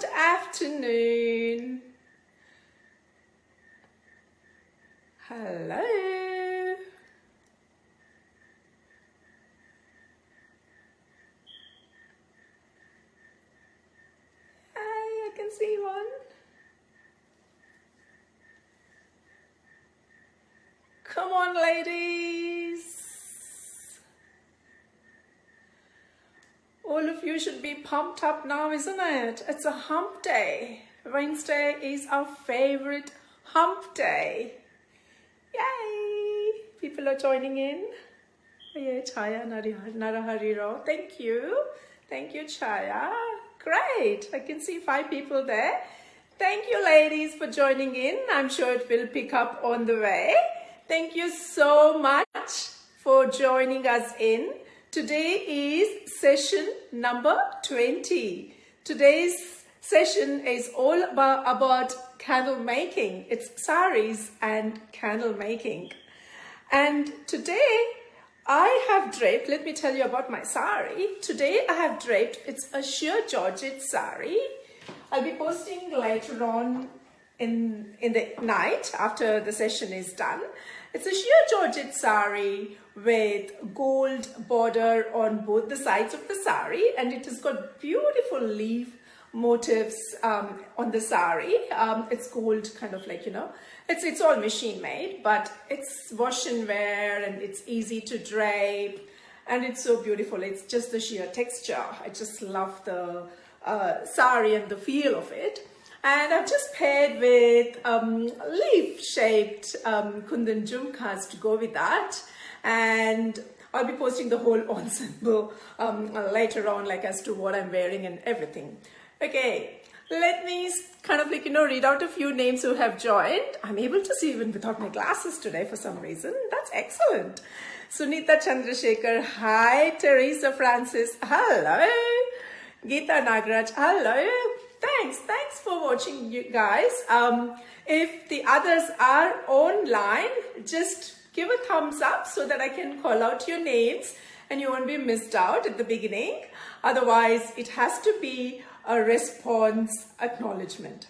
Good afternoon. Hello. Hi, I can see one. Come on, ladies. All of you should be pumped up now, isn't it? It's a hump day. Wednesday is our favorite hump day. Yay! People are joining in. Yeah, Chaya Narahariro. Thank you. Thank you, Chaya. Great. I can see 5 people there. Thank you, ladies, for joining in. I'm sure it will pick up on the way. Thank you so much for joining us in. Today is session number 20. Today's session is all about candle making. It's sarees and candle making. And today I have draped, let me tell you about my saree. Today I have draped, it's a sheer georgette saree. I'll be posting later on in the night after the session is done. It's a sheer georgette saree with gold border on both the sides of the saree, and it has got beautiful leaf motifs on the saree. It's gold, kind of like, you know, it's all machine made, but it's wash and wear and it's easy to drape and it's so beautiful. It's just the sheer texture. I just love the saree and the feel of it. And I've just paired with leaf-shaped kundan jhumkas to go with that. And I'll be posting the whole ensemble later on, like as to what I'm wearing and everything. Okay, let me kind of like, you know, read out a few names who have joined. I'm able to see even without my glasses today for some reason. That's excellent. Sunita Chandrasekhar, hi. Teresa Francis, hello. Geeta Nagraj, hello. Thanks for watching, you guys. If the others are online, just give a thumbs up so that I can call out your names and you won't be missed out at the beginning. Otherwise, it has to be a response acknowledgement.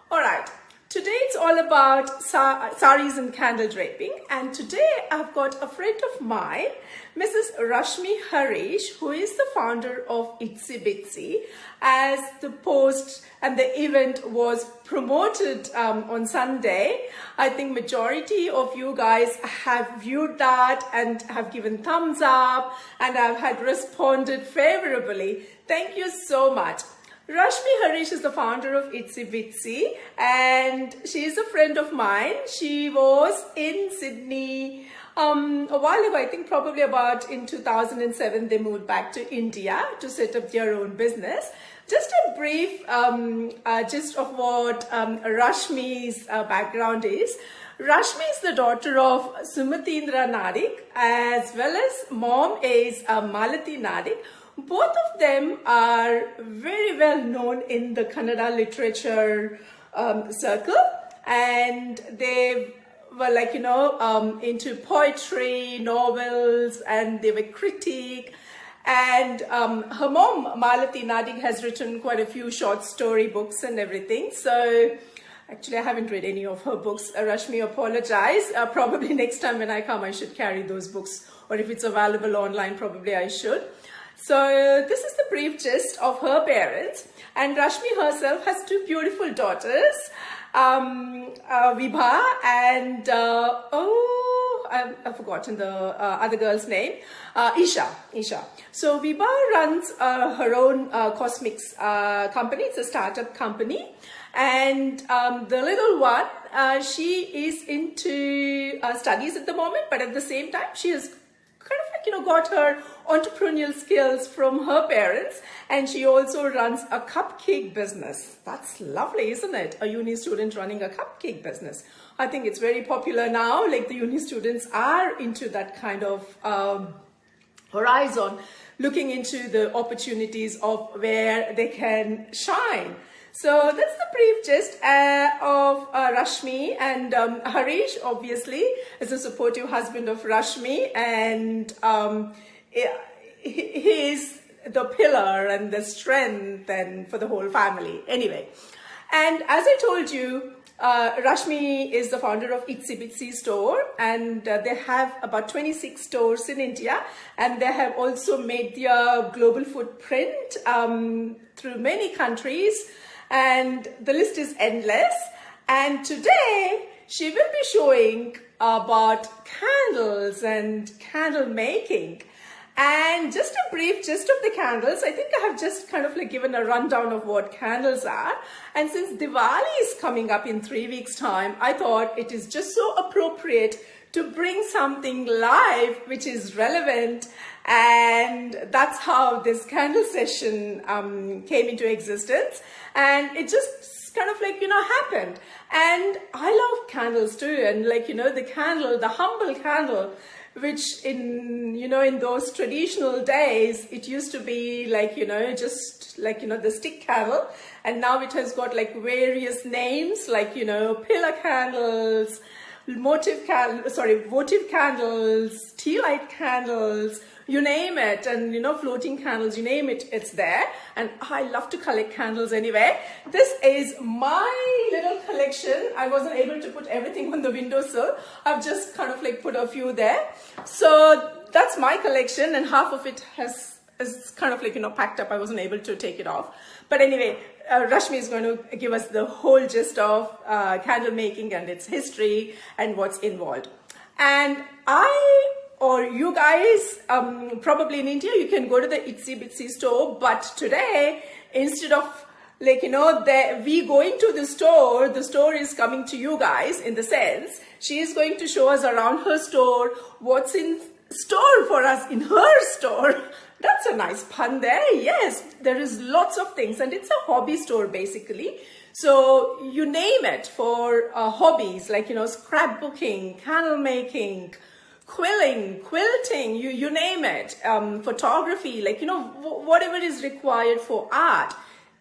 All right. Today it's all about sarees and candle draping, and today I've got a friend of mine, Mrs Rashmi Harish, who is the founder of Itsy Bitsy. As the post and the event was promoted on Sunday, I think majority of you guys have viewed that and have given thumbs up and have had responded favorably. Thank you so much. Rashmi Harish is the founder of Itsy Bitsy and she is a friend of mine. She was in Sydney a while ago, I think probably about in 2007, they moved back to India to set up their own business. Just a brief gist of what Rashmi's background is. Rashmi is the daughter of Sumatindra Nadik, as well as mom is Malati Nadik. Both of them are very well known in the Kannada literature circle, and they were like, you know, into poetry, novels, and they were critic. And her mom, Malati Nadik, has written quite a few short story books and everything. So actually, I haven't read any of her books. Rashmi, apologize. Probably next time when I come, I should carry those books. Or if it's available online, probably I should. So this is the brief gist of her parents. And Rashmi herself has 2 beautiful daughters, Vibha and, I've forgotten the other girl's name, Isha. So Vibha runs her own cosmetics company. It's a startup company. And the little one, she is into studies at the moment, but at the same time, she has kind of like, you know, got her entrepreneurial skills from her parents, and she also runs a cupcake business. That's lovely, isn't it? A uni student running a cupcake business. I think it's very popular now. Like the uni students are into that kind of horizon, looking into the opportunities of where they can shine. So that's the brief gist of Rashmi, and Harish obviously is a supportive husband of Rashmi, and he is the pillar and the strength and for the whole family. Anyway, and as I told you, Rashmi is the founder of Itsy Bitsy store, and they have about 26 stores in India, and they have also made their global footprint through many countries, and the list is endless. And today she will be showing about candles and candle making. And just a brief gist of the candles. I think I have just kind of like given a rundown of what candles are. And since Diwali is coming up in 3 weeks time, I thought it is just so appropriate to bring something live which is relevant. And that's how this candle session came into existence. And it just kind of like, happened. And I love candles too. And like, the candle, the humble candle, which in those traditional days, it used to be like, just like, the stick candle. And now it has got like various names, like, pillar candles, votive candles, tea light candles, you name it. And, floating candles, you name it, it's there. And I love to collect candles anyway. This is my little collection. I wasn't able to put everything on the windowsill. I've just kind of like put a few there. So that's my collection, and half of it is kind of like, packed up. I wasn't able to take it off. But anyway, Rashmi is going to give us the whole gist of candle making and its history and what's involved. And or you guys, probably in India, you can go to the Itsy Bitsy store. But today, instead of like, we going to the store is coming to you guys, in the sense, she is going to show us around her store, what's in store for us in her store. That's a nice pun there. Yes, there is lots of things, and it's a hobby store basically. So you name it for hobbies, like, scrapbooking, candle making, quilling, quilting, you name it, photography, like, whatever is required for art,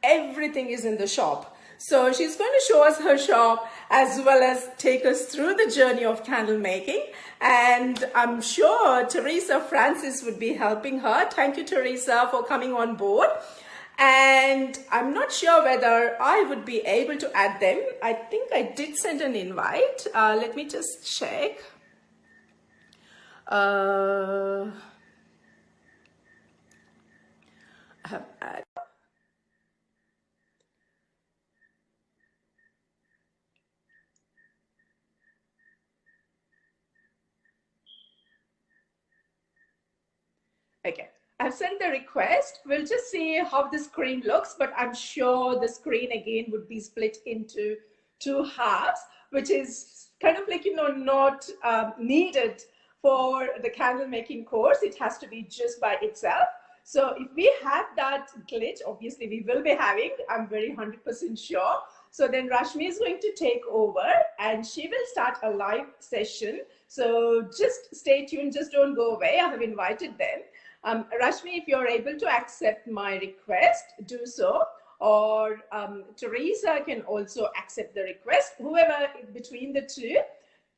everything is in the shop. So she's going to show us her shop, as well as take us through the journey of candle making. And I'm sure Teresa Francis would be helping her. Thank you, Teresa, for coming on board. And I'm not sure whether I would be able to add them. I think I did send an invite. Let me just check. I have added. Okay, I've sent the request. We'll just see how the screen looks, but I'm sure the screen again would be split into 2 halves, which is kind of like, not needed for the candle making course. It has to be just by itself. So if we have that glitch, obviously we will be having, I'm very 100% sure. So then Rashmi is going to take over, and she will start a live session. So just stay tuned, just don't go away. I have invited them. Rashmi, if you're able to accept my request, do so. Or Teresa can also accept the request. Whoever between the two,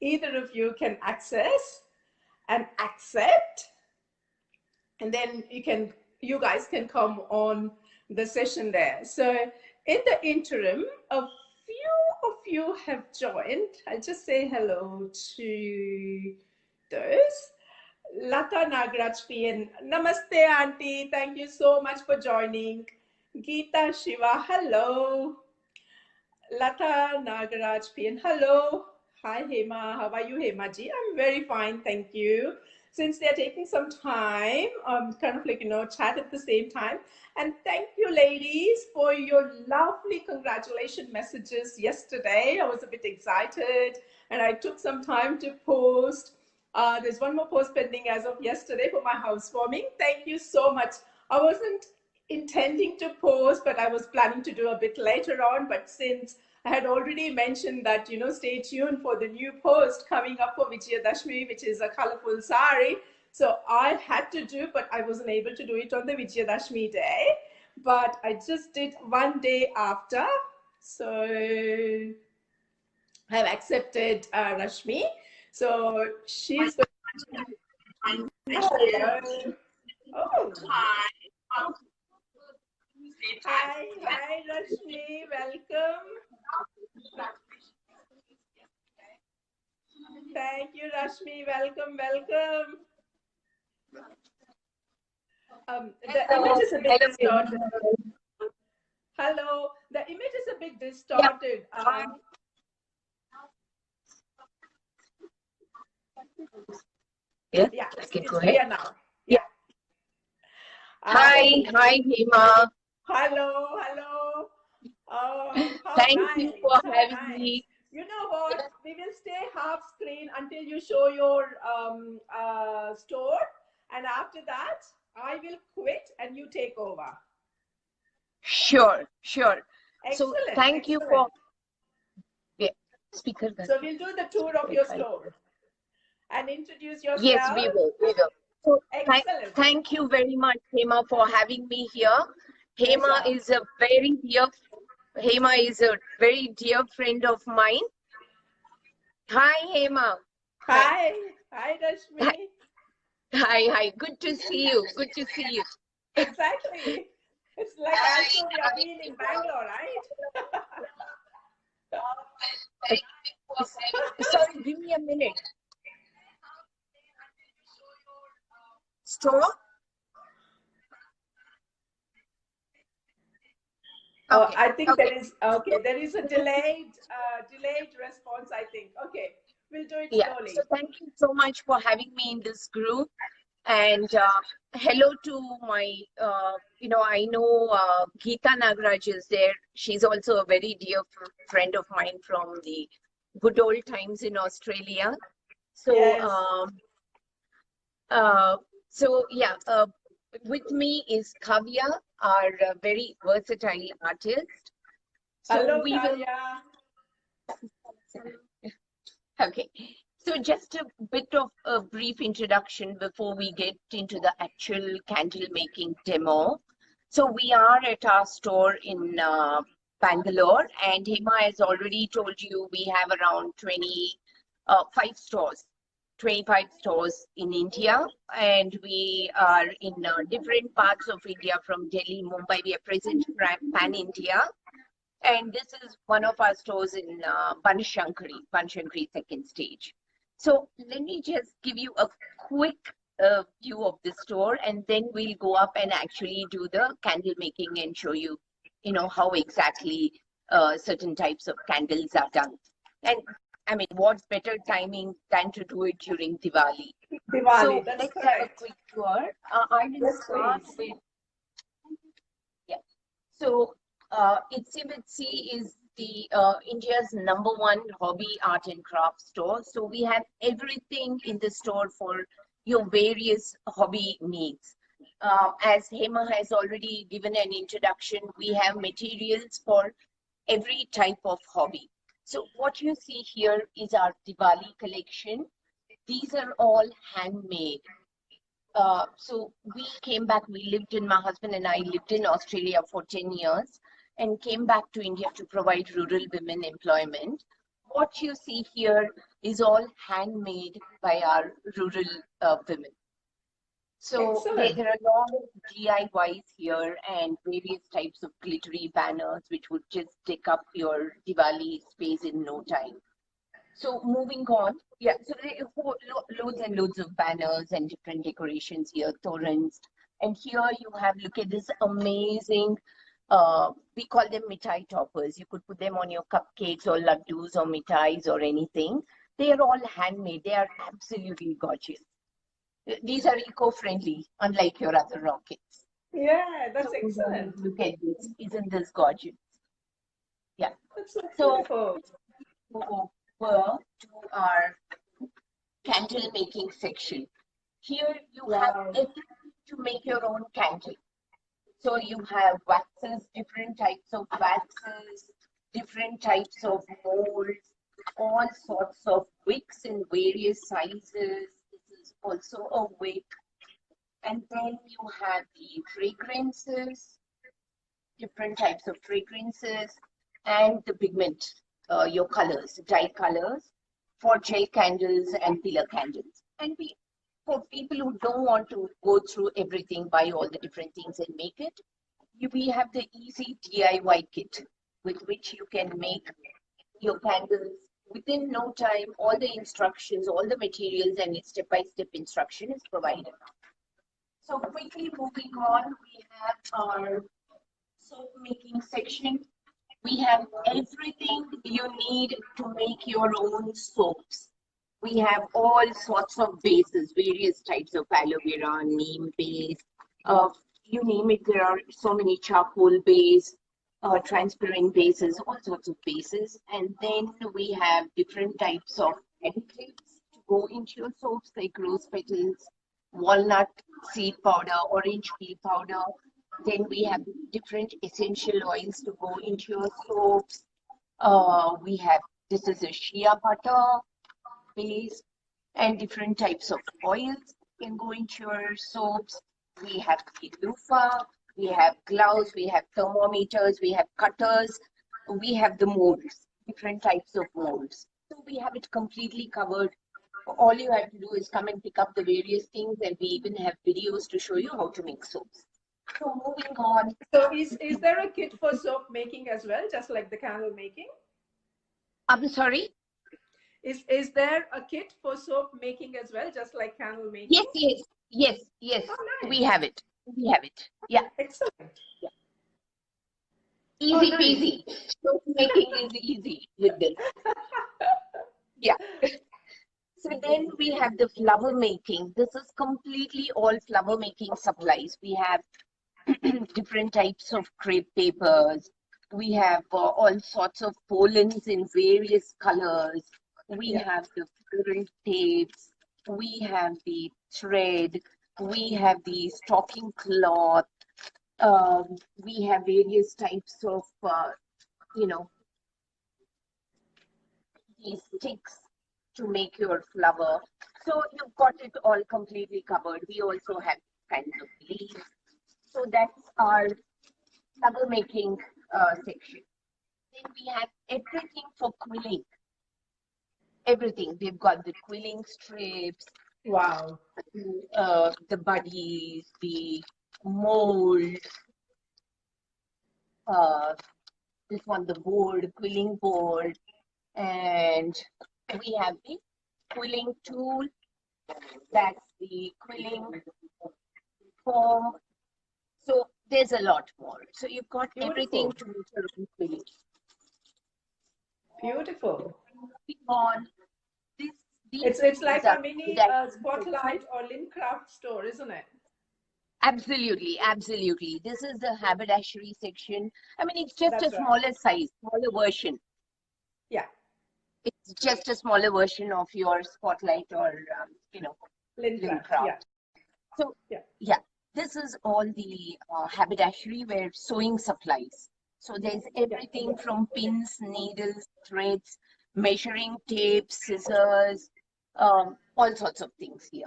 either of you can access and accept, and then you guys can come on the session there. So in the interim, a few of you have joined. I'll just say hello to those. Lata Nagraj PN, Namaste Auntie, thank you so much for joining. Geeta Shiva, hello. Lata Nagraj PN, hello. Hi Hema, how are you Hema ji? I'm very fine, thank you. Since they're taking some time, kind of like, chat at the same time. And thank you ladies for your lovely congratulation messages yesterday. I was a bit excited and I took some time to post. There's one more post pending as of yesterday for my housewarming. Thank you so much. I wasn't intending to post, but I was planning to do a bit later on. But since I had already mentioned that, stay tuned for the new post coming up for Vijayadashmi, which is a colorful sari. So I had to do, but I wasn't able to do it on the Vijayadashmi day. But I just did one day after. So I've accepted Rashmi. So she's going to... Oh. Hi, Rashmi. Welcome. Thank you, Rashmi. Welcome. The image is a bit distorted. Hello. The image is a bit distorted. Yeah, it's go clear ahead. now. Yeah. Hi, Hema. Hello. Oh, how Thank nice. you for How having nice. me. You know what? We will stay half screen until you show your store. And after that, I will quit and you take over. Sure. Excellent. So thank you for speaker. So we'll do the tour of your store and introduce yourself. Yes, we will. So Excellent. thank you very much, Hema, for having me here. Hema is a very dear friend of mine. Hi, Hema. Hi, Rashmi. Hi. Good to see you. Exactly. It's like also we are being in Bangalore, right? Sorry, give me a minute. Store? Okay. I think there is a delayed response, I think. Okay, we'll do it slowly. So thank you so much for having me in this group. And hello to my, I know Geeta Nagaraj is there. She's also a very dear friend of mine from the good old times in Australia. So, yes. With me is Kavya, our very versatile artist. So hello, Kavya. Okay. So just a bit of a brief introduction before we get into the actual candle making demo. So we are at our store in Bangalore, and Hema has already told you we have around 25 stores in India, and we are in different parts of India from Delhi, Mumbai. We are present pan-India. And this is one of our stores in Banashankari, second stage. So let me just give you a quick view of the store, and then we'll go up and actually do the candle making and show you, how exactly certain types of candles are done. And I mean, what's better timing than to do it during Diwali? So let's have a quick tour. I will start with, So Itsy Bitsy is the India's #1 hobby art and craft store. So we have everything in the store for your various hobby needs. As Hema has already given an introduction, we have materials for every type of hobby. So what you see here is our Diwali collection. These are all handmade. So we came back, my husband and I lived in Australia for 10 years and came back to India to provide rural women employment. What you see here is all handmade by our rural women. So there are a lot of DIYs here and various types of glittery banners, which would just take up your Diwali space in no time. So moving on, so there are loads and loads of banners and different decorations here, torrents. And here you have, look at this amazing, we call them Mithai Toppers. You could put them on your cupcakes or laddus or mithais or anything. They are all handmade. They are absolutely gorgeous. These are eco-friendly, unlike your other rockets. Yeah, that's excellent. Look at this. Isn't this gorgeous? Yeah. That's so beautiful. To our candle making section. Here you have everything to make your own candle. So you have waxes, different types of waxes, different types of molds, all sorts of wicks in various sizes. This is also a wick. And then you have the fragrances, different types of fragrances, and the pigment. Your colors, dye colors for gel candles and pillar candles. And for people who don't want to go through everything, buy all the different things and make it, we have the easy DIY kit with which you can make your candles within no time. All the instructions, all the materials, and step-by-step instruction is provided. So quickly moving on, we have our soap making section. We have everything you need to make your own soaps. We have all sorts of bases, various types of aloe vera, neem base, you name it. There are so many charcoal base, transparent bases, all sorts of bases. And then we have different types of additives to go into your soaps, like rose petals, walnut seed powder, orange peel powder. Then we have different essential oils to go into your soaps. This is a shea butter base, and different types of oils can go into your soaps. We have the loofah, we have gloves, we have thermometers, we have cutters, we have the molds, different types of molds. So we have it completely covered. All you have to do is come and pick up the various things, and we even have videos to show you how to make soaps. So moving on. So is there a kit for soap making as well, just like the candle making? I'm sorry? Is there a kit for soap making as well, just like candle making? Yes. Oh, nice. We have it. Yeah. Excellent. Yeah. Easy peasy. Soap making is easy with this. Yeah. So then we have the flower making. This is completely all flower making supplies. We have different types of crepe papers. We have all sorts of pollens in various colors. We have the different tapes. We have the thread. We have the stocking cloth. We have various types of, these sticks to make your flower. So you've got it all completely covered. We also have kinds of leaves. So that's our flower making section. Then we have everything for quilling. Everything. We've got the quilling strips. Wow. The buddies, the molds. This one, the board, quilling board. And we have the quilling tool. That's the quilling foam. So there's a lot more. So you've got everything to make your own quilling. Beautiful. On this, it's like a mini spotlight or Limcraft store, isn't it? Absolutely. This is the haberdashery section. I mean, it's just a smaller size, smaller version. Yeah. It's just a smaller version of your spotlight or, Limcraft. Yeah. So, yeah, this is all the haberdashery where sewing supplies. So there's everything from pins, needles, threads, measuring tape, scissors, all sorts of things here.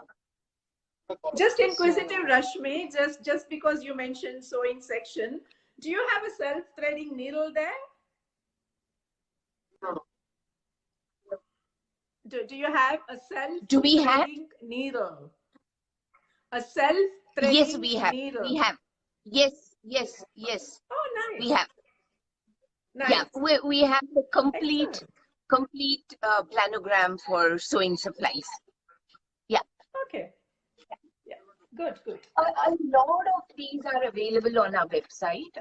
Just inquisitive, Rashmi, just because you mentioned sewing section, do you have a self-threading needle there? Do you have a self-threading needle? A self-threading Yes, we have. needle. We have. Yes. Oh, nice. We have. Nice. Yeah, we have the complete planogram for sewing supplies. Yeah. Okay. Yeah. Good. A lot of these are available on our website.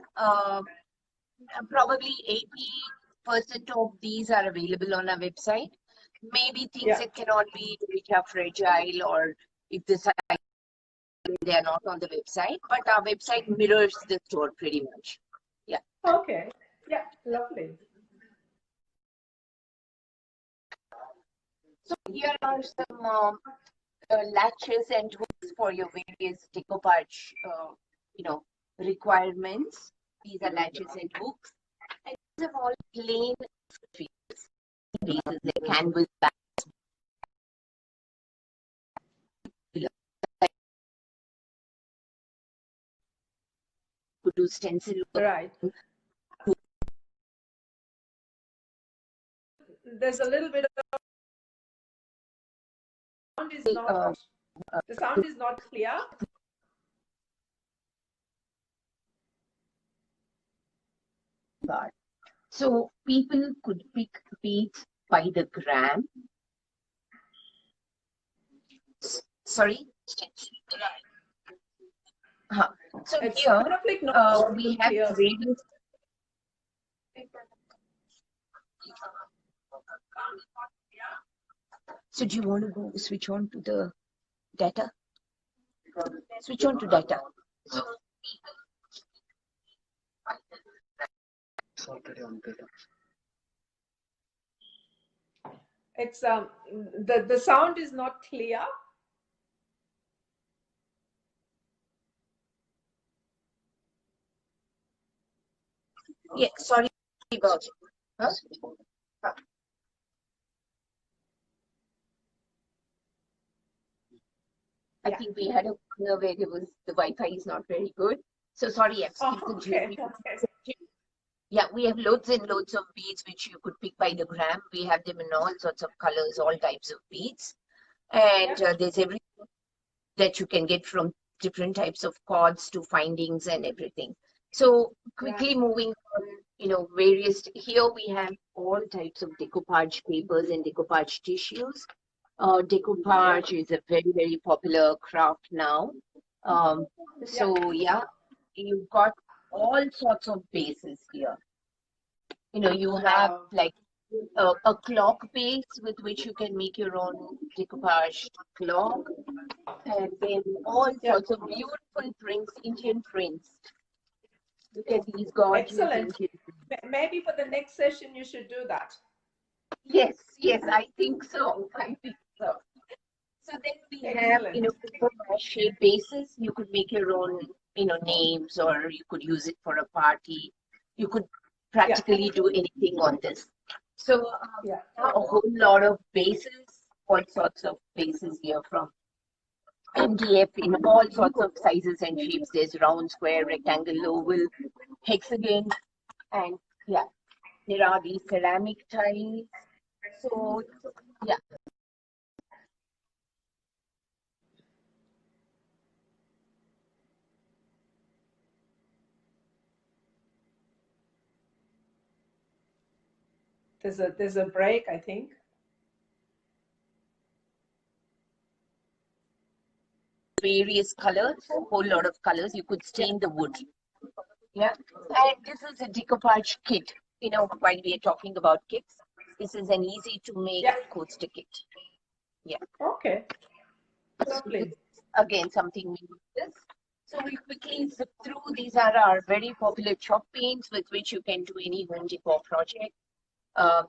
Probably 80% of these are available on our website. Maybe things that cannot be, which are fragile, or if the size they are not on the website, but our website mirrors the store pretty much. Yeah. Okay. Yeah, lovely. So here are some latches and hooks for your various decoupage, requirements. These are latches and hooks, and these are all plain pieces, like canvas back. Could do stencil. Right. There's a little bit of sound is not the sound is not clear. card. So people could pick beads by the gram. Sorry? So It's here kind of like not we have clear. various. So do you want to go switch on to the data? Switch on to data. It's the sound is not clear. Yeah, sorry about it. Huh? I think we had a corner where the Wi-Fi is not very good. So sorry, I've skipped the jewelry. Yeah, we have loads and loads of beads which you could pick by the gram. We have them in all sorts of colors, all types of beads. And there's everything that you can get from different types of cords to findings and everything. So quickly moving on, various, here we have all types of decoupage papers and decoupage tissues. Decoupage is a very, very popular craft now. So yeah, you've got all sorts of bases here. You have like a clock base with which you can make your own decoupage clock, and then all sorts of beautiful prints, Indian prints. Look at these gorgeous. Excellent. Maybe for the next session you should do that. Yes, I think so. So then we have, shape bases. You could make your own, names, or you could use it for a party. You could practically do anything on this. So a whole lot of bases, all sorts of bases here from MDF in all sorts of sizes and shapes. There's round, square, rectangle, oval, hexagon, and there are these ceramic tiles. So There's a break, I think. Various colors, a whole lot of colors. You could stain the wood. Yeah, and this is a decoupage kit. While we are talking about kits, this is an easy to make coaster kit. Yeah. Okay. Lovely. Again, something new. This. So we quickly zip through. These are our very popular chalk paints with which you can do any home decor project.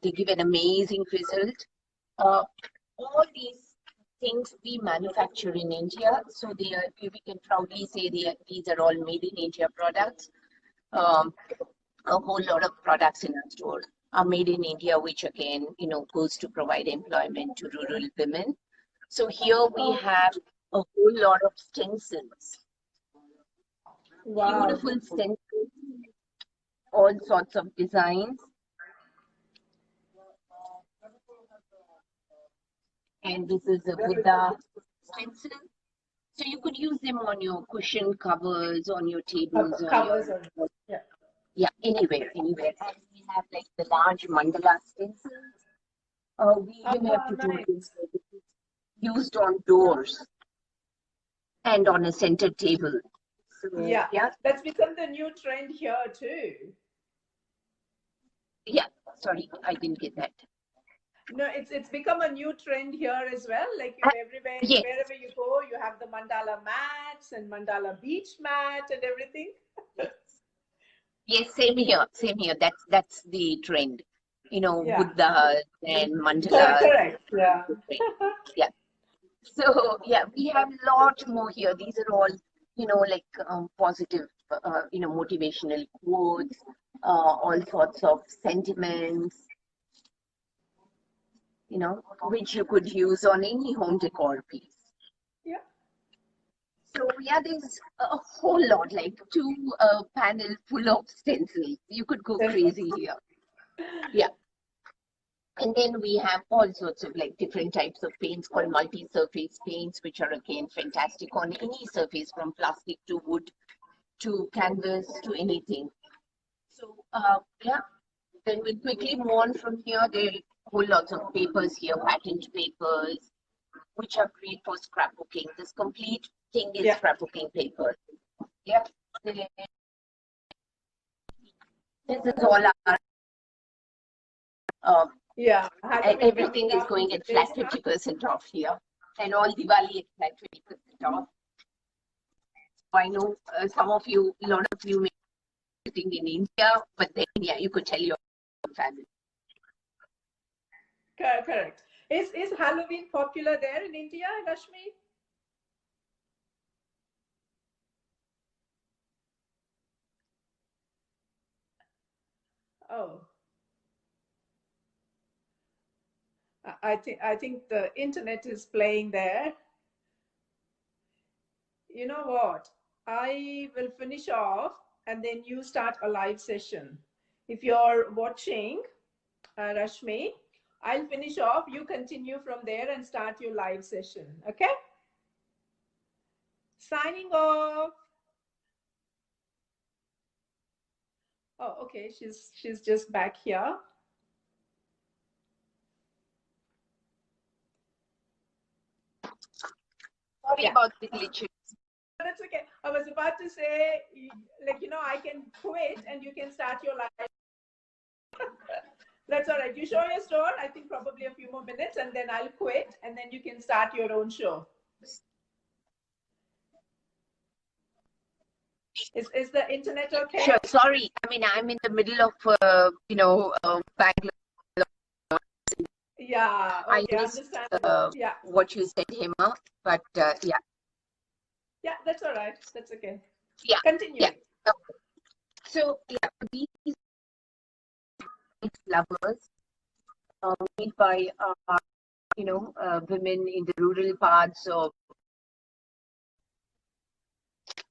They give an amazing result. All these things we manufacture in India, so we can proudly say these are all made in India products. A whole lot of products in our store are made in India, which again, goes to provide employment to rural women. So here we have a whole lot of stencils. Wow. Beautiful stencils, all sorts of designs. And this is a Buddha stencil. So you could use them on your cushion covers, on your tables. Covers, anywhere. And we have like the large mandala stencils. We even have to do this used on doors and on a center table. So, that's become the new trend here too. Yeah, sorry, I didn't get that. No, it's become a new trend here as well. Like everywhere, wherever you go, you have the mandala mats and mandala beach mat and everything. Yes, same here. That's the trend. Buddha and mandala. Correct. Yeah. So we have a lot more here. These are all, like positive, motivational quotes, all sorts of sentiments, which you could use on any home decor piece. Yeah. So there's a whole lot, like 2 panel full of stencils. You could go crazy here. Yeah. And then we have all sorts of like different types of paints called multi-surface paints, which are again fantastic on any surface from plastic to wood to canvas to anything. So yeah, then we'll quickly move on from here. There are whole lots of papers here, patent papers, which are great for scrapbooking. This complete thing is scrapbooking paper. Yeah. This is all our and everything is going at flat 50% off here, and all Diwali at flat 20% off. So I know some of you, a lot of you may be sitting in India, but then yeah, you could tell your family. Correct. Is Halloween popular there in India, Rashmi? Oh, I think the internet is playing there. You know what? I will finish off and then you start a live session. If you're watching, Rashmi, I'll finish off. You continue from there and start your live session. Okay? Signing off. Oh, okay. She's just back here. Sorry about the glitches. That's okay. I was about to say, like, I can quit and you can start your live. That's all right. You show your store, I think probably a few more minutes, and then I'll quit, and then you can start your own show. Is the internet okay? Sure. Sorry. I mean, I'm in the middle of, Bangalore. Yeah. Okay, I missed yeah. what you said, Hema, but yeah. Yeah, that's all right. That's okay. Yeah. Continue. Yeah. Okay. So, yeah, these flowers made by, women in the rural parts of.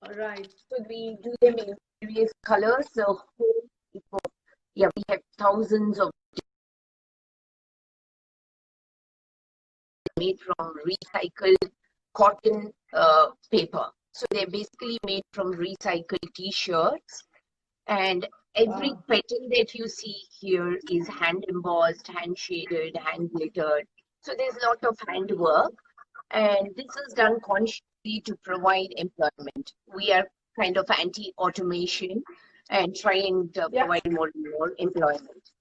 All right. So we do them in various colors. So, yeah, we have thousands of made from recycled cotton paper. So they're basically made from recycled t-shirts, and every petal that you see here is hand embossed, hand shaded, hand glittered. So there's a lot of hand work, and this is done consciously to provide employment. We are kind of anti-automation and trying to provide more and more employment.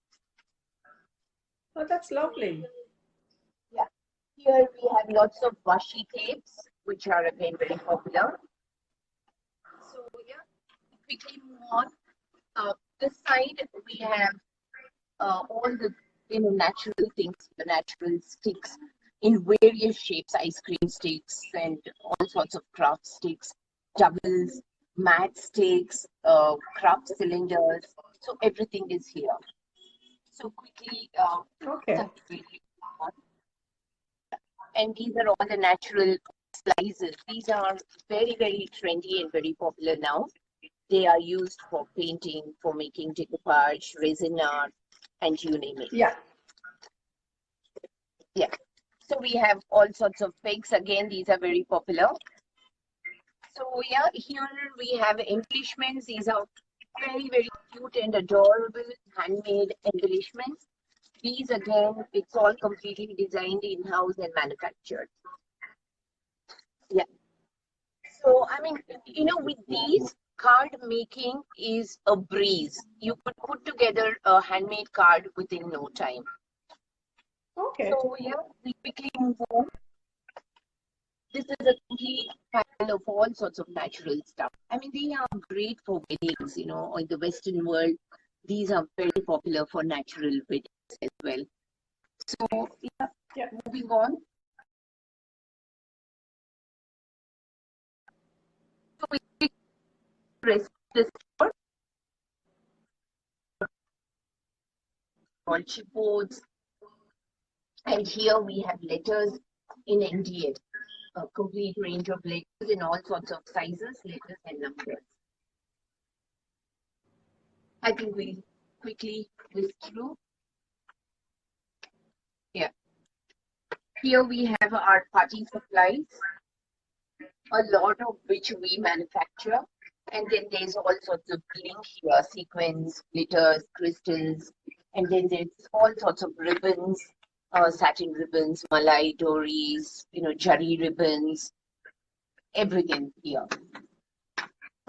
Oh, that's lovely. Yeah. Here we have lots of washi tapes, which are again very popular. So yeah, quickly move on. This side we have all the natural things, the natural sticks in various shapes, ice cream sticks and all sorts of craft sticks, doubles, mat sticks, craft cylinders. So everything is here. So quickly, okay. And these are all the natural slices. These are very, very trendy and very popular now. They are used for painting, for making decoupage, resin art, and you name it. Yeah. Yeah. So we have all sorts of pegs. Again, these are very popular. So yeah, here we have embellishments. These are very, very cute and adorable handmade embellishments. These again, it's all completely designed in-house and manufactured. Yeah. So, I mean, with these, card making is a breeze. You could put together a handmade card within no time. Okay. So, yeah, we quickly move on. This is a complete panel of all sorts of natural stuff. I mean, they are great for weddings, or in the Western world, these are very popular for natural weddings as well. So, yeah. Moving on. So, we rest this for all chipboards. And here we have letters in Indian, a complete range of letters in all sorts of sizes, letters and numbers. I think we'll quickly whisk through. Yeah. Here we have our party supplies, a lot of which we manufacture. And then there's all sorts of bling here, sequins, glitters, crystals. And then there's all sorts of ribbons, satin ribbons, malai dories, jari ribbons, everything here.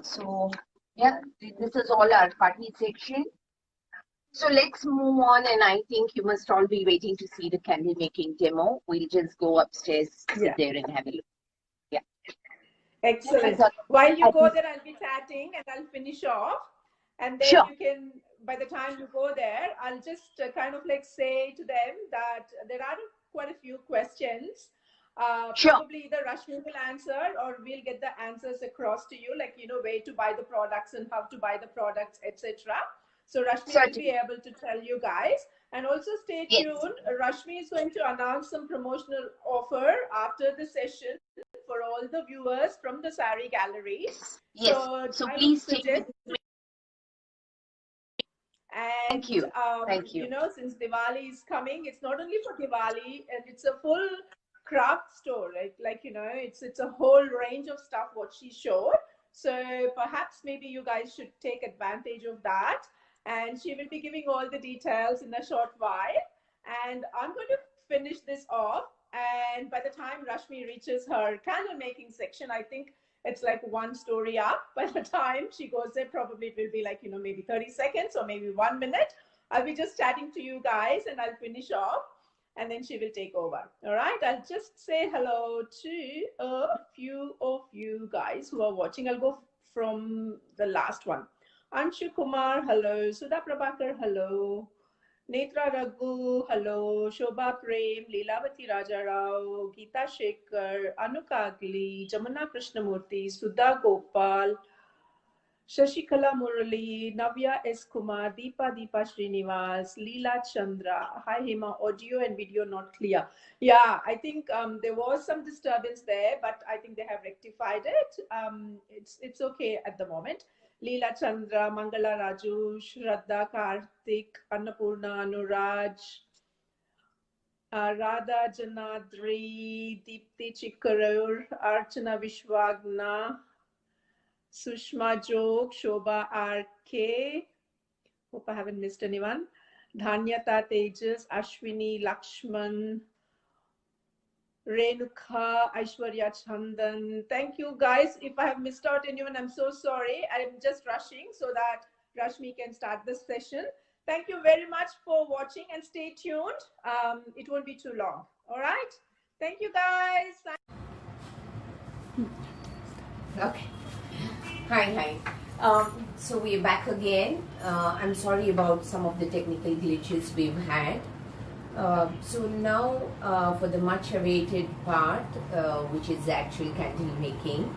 So, yeah, this is all our party section. So let's move on, and I think you must all be waiting to see the candle making demo. We'll just go upstairs, sit there and have a look. Yeah. Excellent. While you go there, I'll be chatting and I'll finish off. And then you can, by the time you go there, I'll just kind of like say to them that there are quite a few questions. Probably either Rashmi will answer or we'll get the answers across to you, like, where to buy the products and how to buy the products, etc. So Rashmi will be able to tell you guys. And also stay tuned. Rashmi is going to announce some promotional offer after the session for all the viewers from the Saree Gallery. Yes. So please take it. And thank you. Thank you. Since Diwali is coming, it's not only for Diwali, and it's a full craft store, right? Like, it's a whole range of stuff what she showed. So perhaps maybe you guys should take advantage of that. And she will be giving all the details in a short while. And I'm going to finish this off. And by the time Rashmi reaches her candle making section, I think it's like one story up. By the time she goes there, probably it will be like, maybe 30 seconds or maybe 1 minute. I'll be just chatting to you guys and I'll finish off. And then she will take over. All right. I'll just say hello to a few of you guys who are watching. I'll go from the last one. Anshu Kumar, hello. Sudha Prabhakar, hello. Netra Raghu, hello. Shobha Prem, Leelavati Raja Rao, Geeta Shekhar, Anukagli, Jamuna Krishnamurthy, Sudha Gopal, Shashikala Murali, Navya S. Kumar, Deepa Srinivas, Leela Chandra. Hi Hema, audio and video not clear. Yeah, I think there was some disturbance there, but I think they have rectified it. It's okay at the moment. Leela Chandra, Mangala Raju, Shraddha Karthik, Annapurna, Anuraj, Radha Janadri, Deepthi Chikkarur, Archana Vishwagna, Sushma Jog, Shobha RK. Hope I haven't missed anyone. Dhanyata Tejas, Ashwini Lakshman, Renuka, Aishwarya Chandan. Thank you guys. If I have missed out anyone, I'm so sorry. I'm just rushing so that Rashmi can start this session. Thank you very much for watching and stay tuned. It won't be too long. All right. Thank you guys. Okay. Hi. So we're back again. I'm sorry about some of the technical glitches we've had. So now for the much awaited part, which is the actual candle making.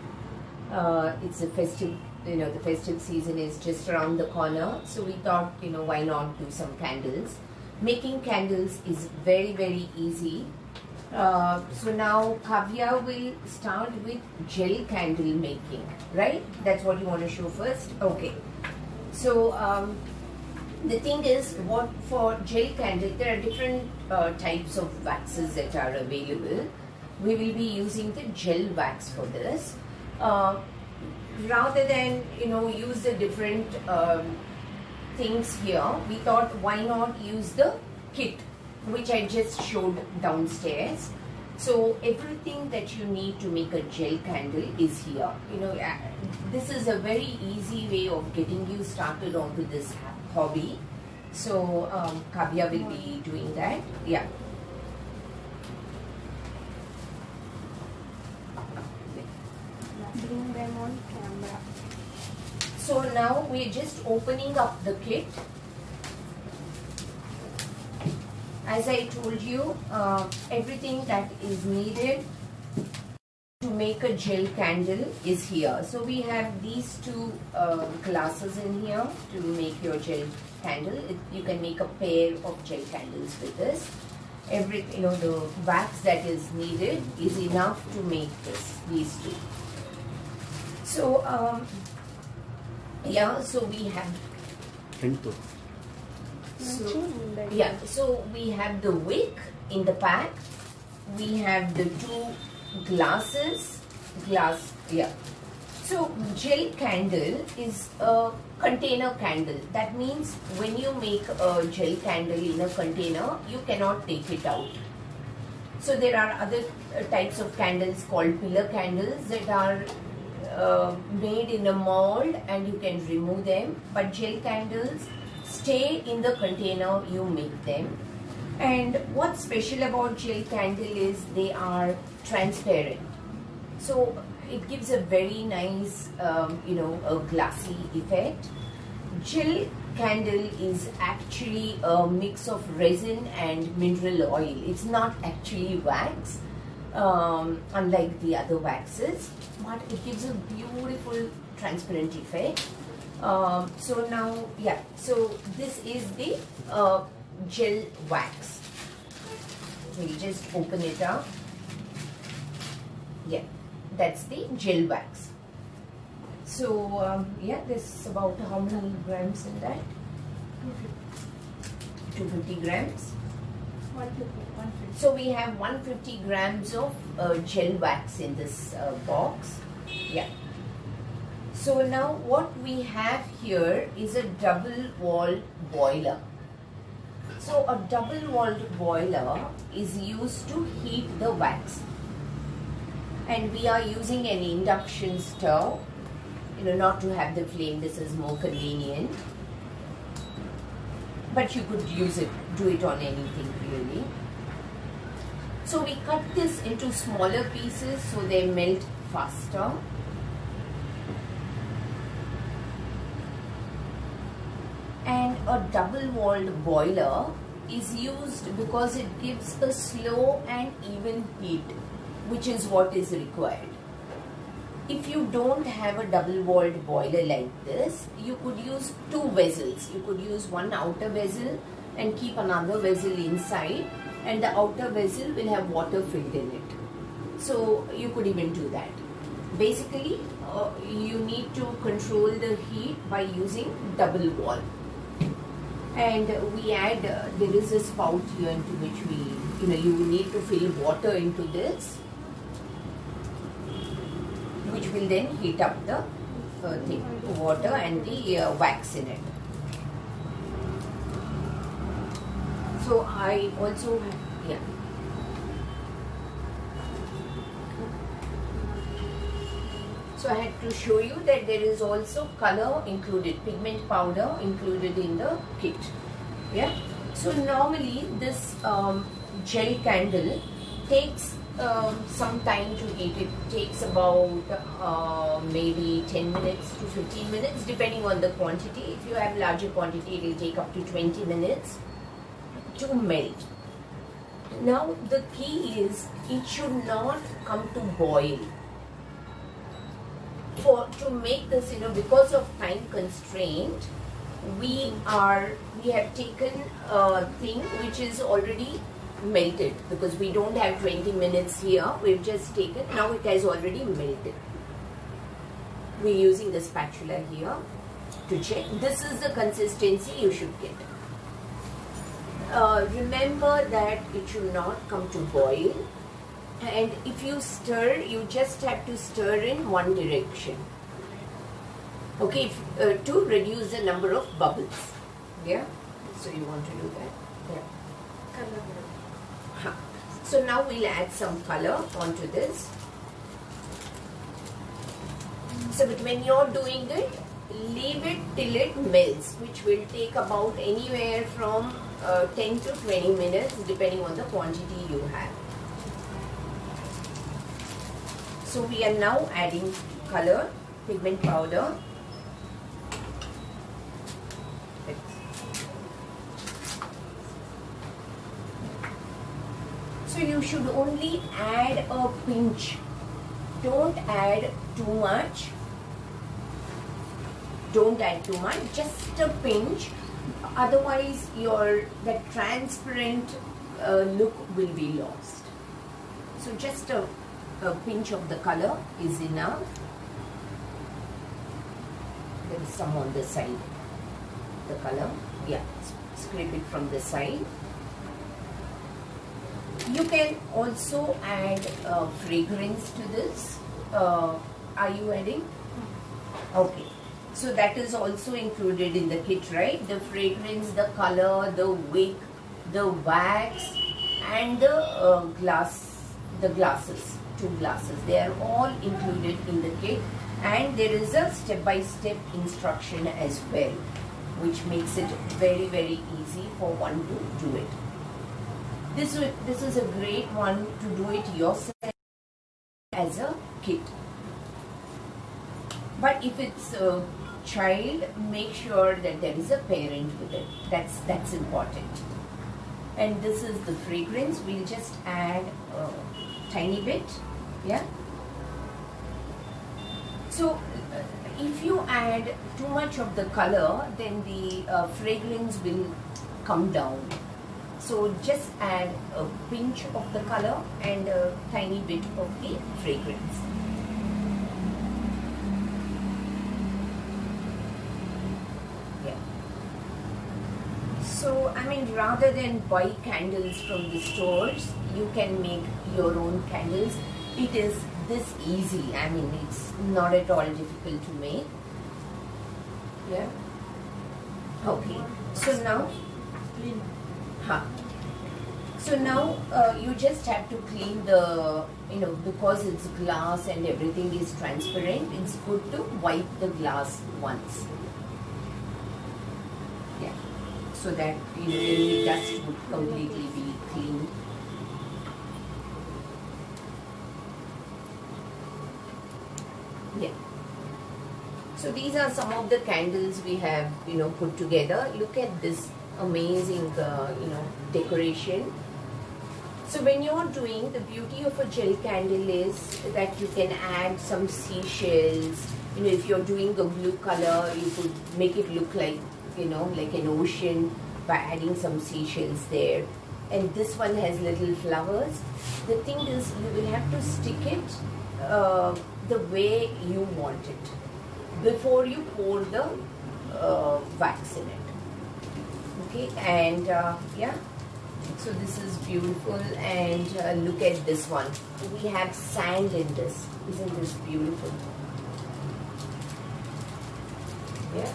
It's a festive, the festive season is just around the corner. So we thought, why not do some candles. Making candles is very, very easy. So now Kavya will start with gel candle making, right? That's what you want to show first? Okay. So the thing is, for gel candle, there are different types of waxes that are available. We will be using the gel wax for this. Rather than, use the different things here, we thought why not use the kit, which I just showed downstairs. So everything that you need to make a gel candle is here. This is a very easy way of getting you started onto this hobby. So Kavya will be doing that. Yeah. Bring them on camera. So now we're just opening up the kit. As I told you, everything that is needed to make a gel candle is here. So we have these two glasses in here to make your gel candle. You can make a pair of gel candles with this. The wax that is needed is enough to make these two. So so we have. So we have the wick in the pack. We have the two glasses. So gel candle is a container candle. That means when you make a gel candle in a container, you cannot take it out. So there are other types of candles called pillar candles that are made in a mold and you can remove them. But gel candles stay in the container you make them. And what's special about gel candle is they are transparent. So it gives a very nice, a glassy effect. Gel candle is actually a mix of resin and mineral oil. It's not actually wax, unlike the other waxes, but it gives a beautiful transparent effect. So now, yeah, so this is the gel wax. We'll just open it up. Yeah, that's the gel wax. So yeah, this about how many grams in that? 250 grams. 150. So we have 150 grams of gel wax in this box. Yeah. So now what we have here is a double walled boiler. So a double walled boiler is used to heat the wax. And we are using an induction stove, not to have the flame. This is more convenient. But you could do it on anything really. So we cut this into smaller pieces so they melt faster. And a double walled boiler is used because it gives a slow and even heat, which is what is required. If you don't have a double walled boiler like this, you could use two vessels. You could use one outer vessel and keep another vessel inside, and the outer vessel will have water filled in it. So you could even do that. Basically, you need to control the heat by using double wall. And we add, there is a spout here into which you need to fill water into this, which will then heat up the water and the wax in it. So I also, yeah. So I had to show you that there is also color included, pigment powder included in the kit. Yeah. So normally this gel candle takes some time to heat. It takes about maybe 10 minutes to 15 minutes depending on the quantity. If you have larger quantity, it will take up to 20 minutes to melt. Now the key is it should not come to boil. To make this, because of time constraint, we have taken a thing which is already melted, because we don't have 20 minutes here. We've just taken, now it has already melted. We're using the spatula here to check. This is the consistency you should get. Remember that it should not come to boil. And if you stir, you just have to stir in one direction. Okay, to reduce the number of bubbles. Yeah? So you want to do that? Yeah. So now we'll add some color onto this. So but when you're doing it, leave it till it melts, which will take about anywhere from 10 to 20 minutes depending on the quantity you have. So we are now adding color, pigment powder. So you should only add a pinch. Don't add too much. Don't add too much, just a pinch. Otherwise that transparent look will be lost. So just a pinch of the color is enough. There is some on the side. The color, yeah, scrape it from the side. You can also add fragrance to this. are you adding? Okay. So that is also included in the kit, right? The fragrance, the color, the wick, the wax, and the glasses, 2 glasses. They are all included in the kit, and there is a step-by-step instruction as well, which makes it very, very easy for one to do it. This is a great one to do it yourself as a kit. But if it's a child, make sure that there is a parent with it. That's important. And this is the fragrance. We'll just add a tiny bit. Yeah. So if you add too much of the color, then the fragrance will come down. So just add a pinch of the color and a tiny bit of the fragrance. Yeah. So, I mean, rather than buy candles from the stores, you can make your own candles. It is this easy. I mean, it's not at all difficult to make. Yeah. Okay. So now, so now you just have to clean the, because it's glass and everything is transparent, it's good to wipe the glass once. Yeah. So that any dust would completely be clean. Yeah. So these are some of the candles we have, put together. Look at this amazing, decoration. So when you're doing, the beauty of a gel candle is that you can add some seashells. If you're doing a blue color, you could make it look like, like an ocean by adding some seashells there. And this one has little flowers. The thing is, you will have to stick it the way you want it before you pour the wax in it. Okay, and yeah, so this is beautiful. And look at this one. We have sand in this. Isn't this beautiful? Yeah.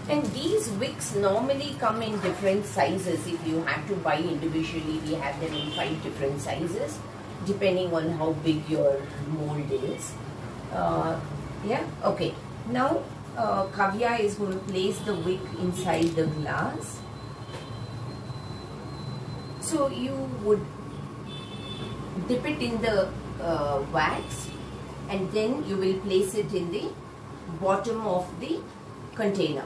And these wicks normally come in different sizes. If you have to buy individually, we have them in 5 different sizes, depending on how big your mold is. Yeah, okay. Now, Kavya is going to place the wick inside the glass. So you would dip it in the wax, and then you will place it in the bottom of the container.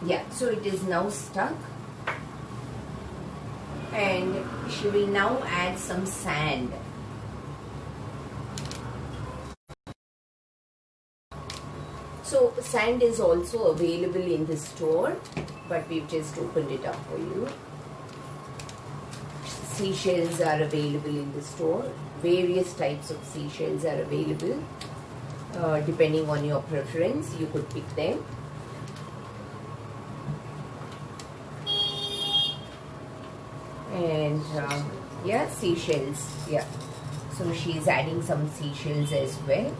Yeah, so it is now stuck, and she will now add some sand. So sand is also available in the store, but we've just opened it up for you. Seashells are available in the store. Various types of seashells are available. Depending on your preference, you could pick them. And yeah, seashells. Yeah. So she's adding some seashells as well.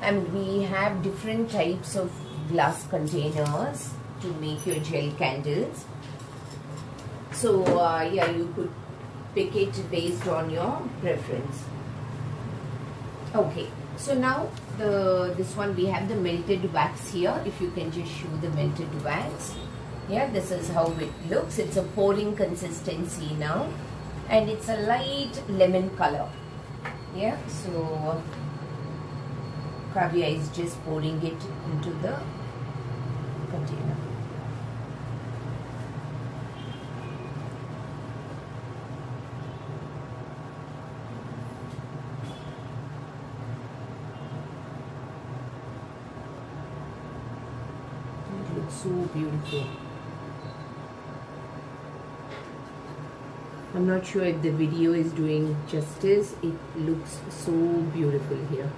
And we have different types of glass containers to make your gel candles. So yeah, you could pick it based on your preference. Okay, so now this one we have the melted wax here. If you can just show the melted wax. Yeah, this is how it looks. It's a pouring consistency now, and it's a light lemon color. Yeah, so Kavya is just pouring it into the container. It looks so beautiful. I'm not sure if the video is doing justice. It looks so beautiful here.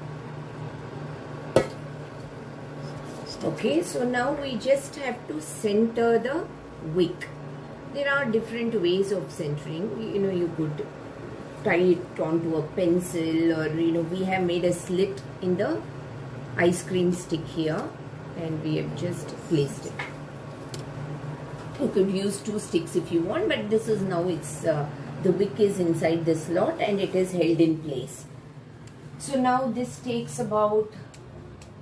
Okay, so now we just have to center the wick. There are different ways of centering. You could tie it onto a pencil, or we have made a slit in the ice cream stick here, and we have just placed it. You could use 2 sticks if you want, but this is now the wick is inside the slot and it is held in place. So now this takes about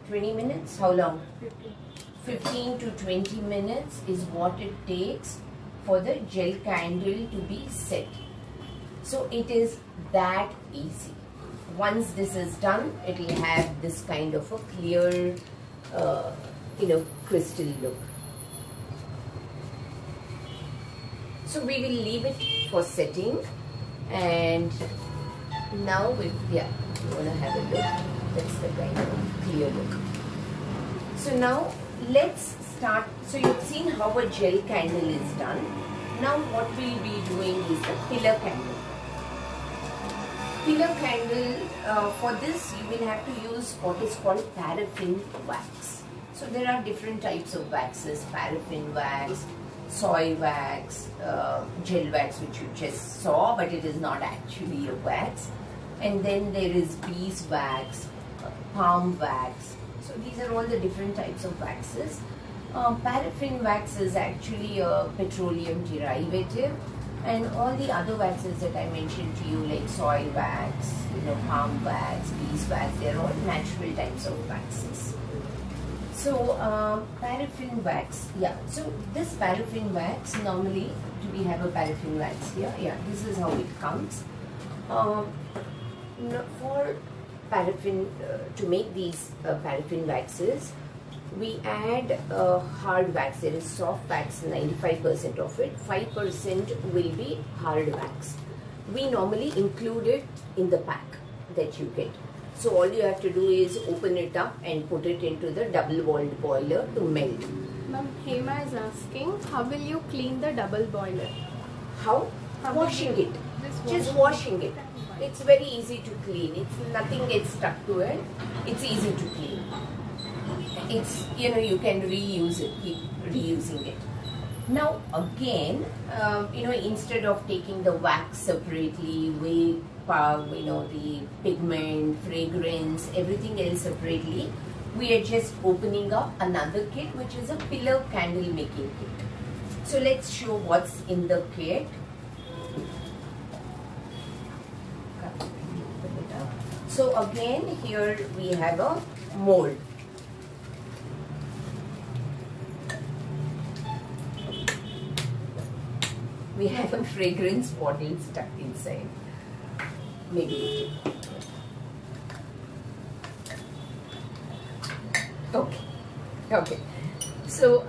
20 minutes. How long? 15 to 20 minutes is what it takes for the gel candle to be set. So it is that easy. Once this is done, it will have this kind of a clear, crystal look. So we will leave it for setting, and now you want to have a look. That's the kind of clear look. So now let's start. So you've seen how a gel candle is done. Now what we'll be doing is the pillar candle. Pillar candle, for this you will have to use what is called paraffin wax. So there are different types of waxes: paraffin wax, soy wax, gel wax, which you just saw, but it is not actually a wax. And then there is beeswax, palm wax. So these are all the different types of waxes. Paraffin wax is actually a petroleum derivative, and all the other waxes that I mentioned to you, like soy wax, palm wax, beeswax, they are all natural types of waxes. So paraffin wax, so this paraffin wax, normally we have a paraffin wax here, this is how it comes. For paraffin, to make these paraffin waxes, we add hard wax. There is soft wax, 95% of it, 5% will be hard wax. We normally include it in the pack that you get. So all you have to do is open it up and put it into the double-walled boiler to melt. Ma'am, Hema is asking, how will you clean the double boiler? How? Washing it. Just washing it. It's very easy to clean. Nothing gets stuck to it. It's easy to clean. It's, you can reuse it, keep reusing it. Now again, instead of taking the wax separately, the pigment, fragrance, everything else separately, we are just opening up another kit, which is a pillar candle making kit. So let's show what's in the kit. So again, here we have a mold. We have a fragrance bottle stuck inside. Maybe. Okay. So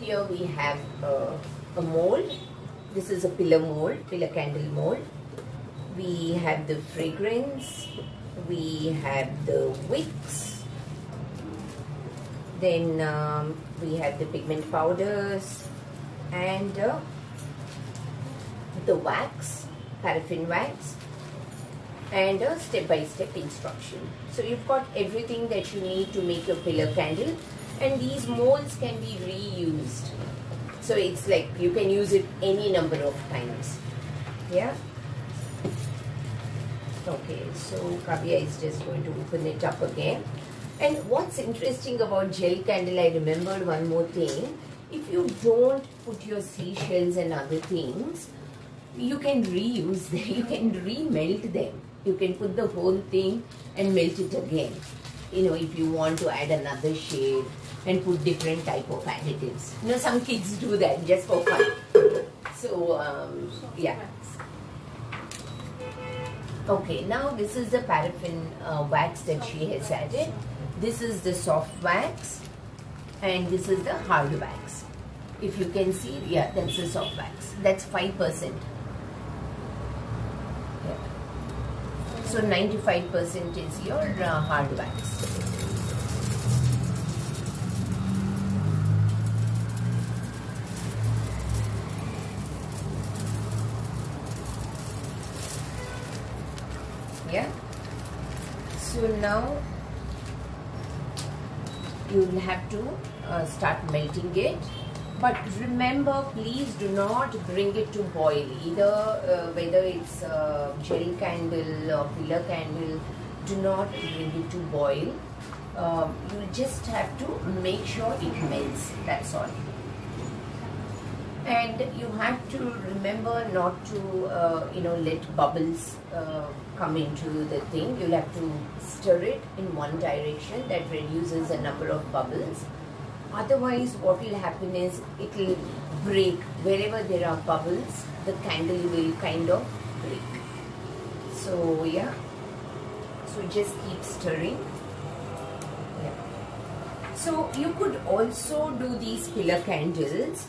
here we have a mold. This is a pillar mold, pillar candle mold. We have the fragrance. We have the wicks. Then we have the pigment powders and the wax, paraffin wax, and a step-by-step instruction. So you've got everything that you need to make a pillar candle, and these molds can be reused. So it's like you can use it any number of times. Yeah. Okay, so Kavya is just going to open it up again. And what's interesting about gel candle, I remembered one more thing. If you don't put your seashells and other things, you can reuse them, you can remelt them. You can put the whole thing and melt it again. If you want to add another shade and put different type of additives. Some kids do that just for fun. So, yeah. Okay, now this is the paraffin wax that she has added. This is the soft wax and this is the hard wax. If you can see, that's the soft wax. That's 5%. So 95% is your hard wax. Yeah. So now you'll have to start melting it. But remember, please do not bring it to boil. Either whether it's gel candle or pillar candle, do not bring it to boil. You just have to make sure it melts, that's all. And you have to remember not to let bubbles come into the thing. You'll have to stir it in one direction. That reduces the number of bubbles. Otherwise what will happen is it will break. Wherever there are bubbles, the candle will kind of break. So yeah, so just keep stirring. Yeah. So you could also do these pillar candles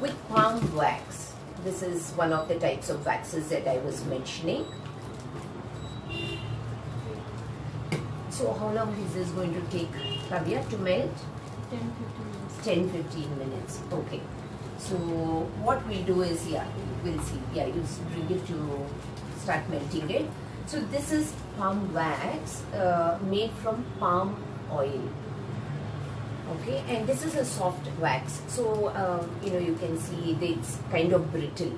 with palm wax. This is one of the types of waxes that I was mentioning. So how long is this going to take, Kavya, to melt? 10-15 minutes. 10-15 minutes. Okay. So what we'll do is, yeah, we'll see. Yeah, you bring it to start melting it. So this is palm wax made from palm oil. Okay, and this is a soft wax, so you can see it's kind of brittle,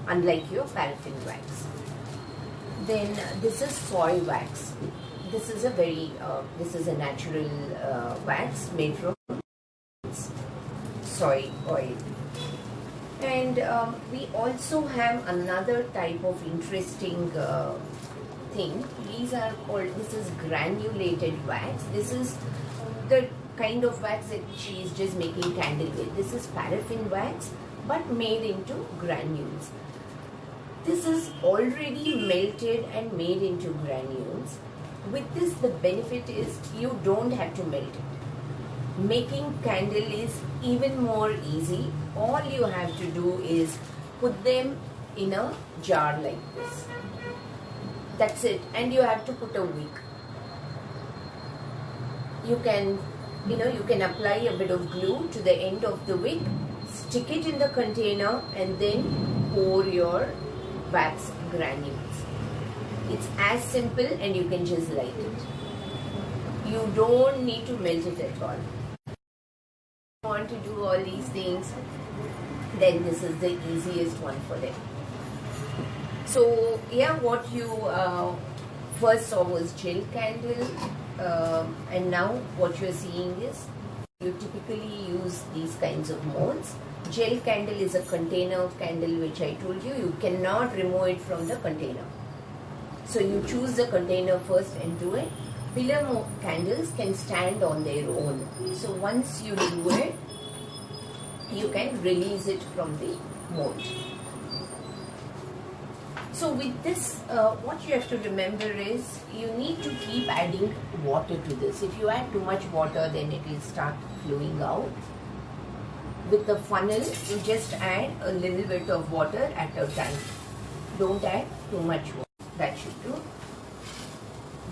unlike your paraffin wax. Then this is soy wax. This is a natural wax made from soy oil. And we also have another type of interesting thing. This is granulated wax. This is the kind of wax that she is just making candle with. This is paraffin wax but made into granules. This is already melted and made into granules. With this, the benefit is you don't have to melt it. Making candle is even more easy. All you have to do is put them in a jar like this. That's it. And you have to put a wick. You can apply a bit of glue to the end of the wick, stick it in the container, and then pour your wax granules. It's as simple, and you can just light it. You don't need to melt it at all. If you want to do all these things, then this is the easiest one for them. So yeah, what you first saw was gel candle. And now what you're seeing is you typically use these kinds of molds. Gel candle is a container of candle, which I told you, you cannot remove it from the container. So you choose the container first and do it. Pillar candles can stand on their own. So once you do it, you can release it from the mold. So with this, what you have to remember is you need to keep adding water to this. If you add too much water, then it will start flowing out. With the funnel, you just add a little bit of water at a time. Don't add too much water. That should do.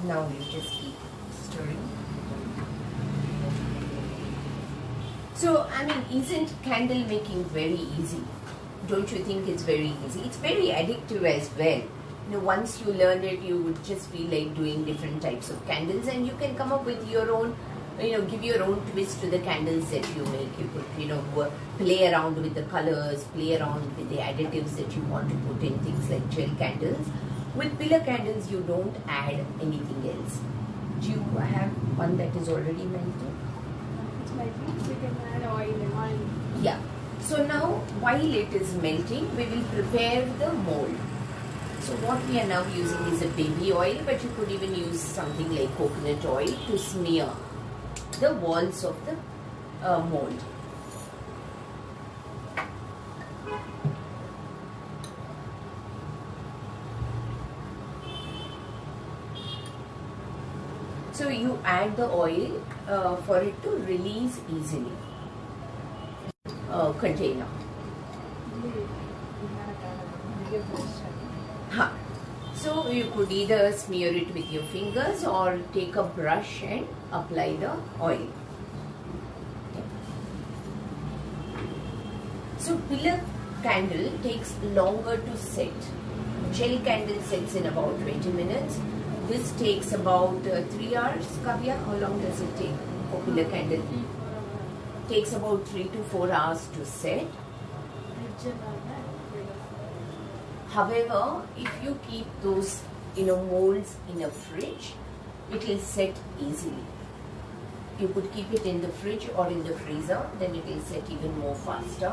Now you just keep stirring. So, isn't candle making very easy? Don't you think it's very easy? It's very addictive as well. Once you learn it, you would just feel like doing different types of candles, and you can come up with your own, give your own twist to the candles that you make. You could, play around with the colors, play around with the additives that you want to put in, things like gel candles. With pillar candles, you don't add anything else. Do you have one that is already melted? It's melting, we can add oil. Yeah. So now, while it is melting, we will prepare the mold. So what we are now using is a baby oil, but you could even use something like coconut oil to smear the walls of the mold. So you add the oil for it to release easily. Container. So you could either smear it with your fingers or take a brush and apply the oil. So pillar candle takes longer to set. Gel candle sets in about 20 minutes. This takes about 3 hours. Kavya, how long does it take for popular candle. Takes about 3 to 4 hours to set. However, if you keep those molds in a fridge, it will set easily. You could keep it in the fridge or in the freezer, then it will set even more faster.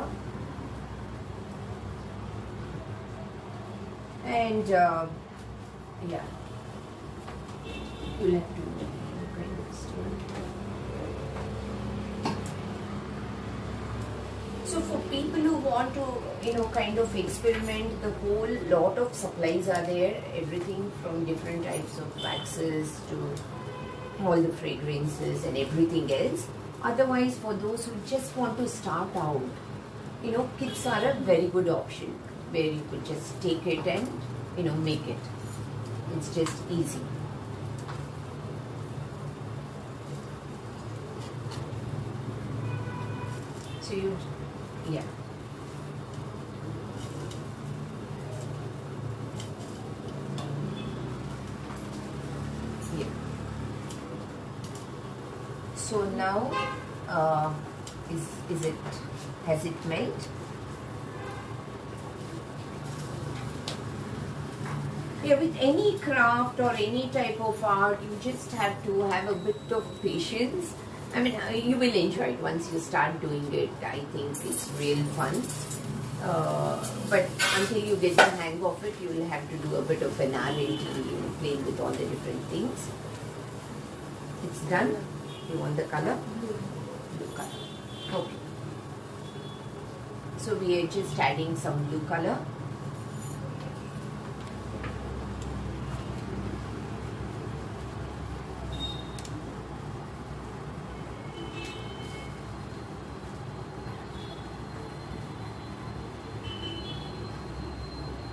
And yeah, you'll have to kind of stir. So for people who want to, kind of experiment, the whole lot of supplies are there. Everything from different types of waxes to all the fragrances and everything else. Otherwise, for those who just want to start out, kits are a very good option where you could just take it and, make it. It's just easy. So yeah. So now, has it melted? Yeah, with any craft or any type of art, you just have to have a bit of patience. I mean, you will enjoy it once you start doing it. I think it's real fun. But until you get the hang of it, you will have to do a bit of an R&D, playing with all the different things. It's done. You want the color? Blue color. Okay. So we are just adding some blue color.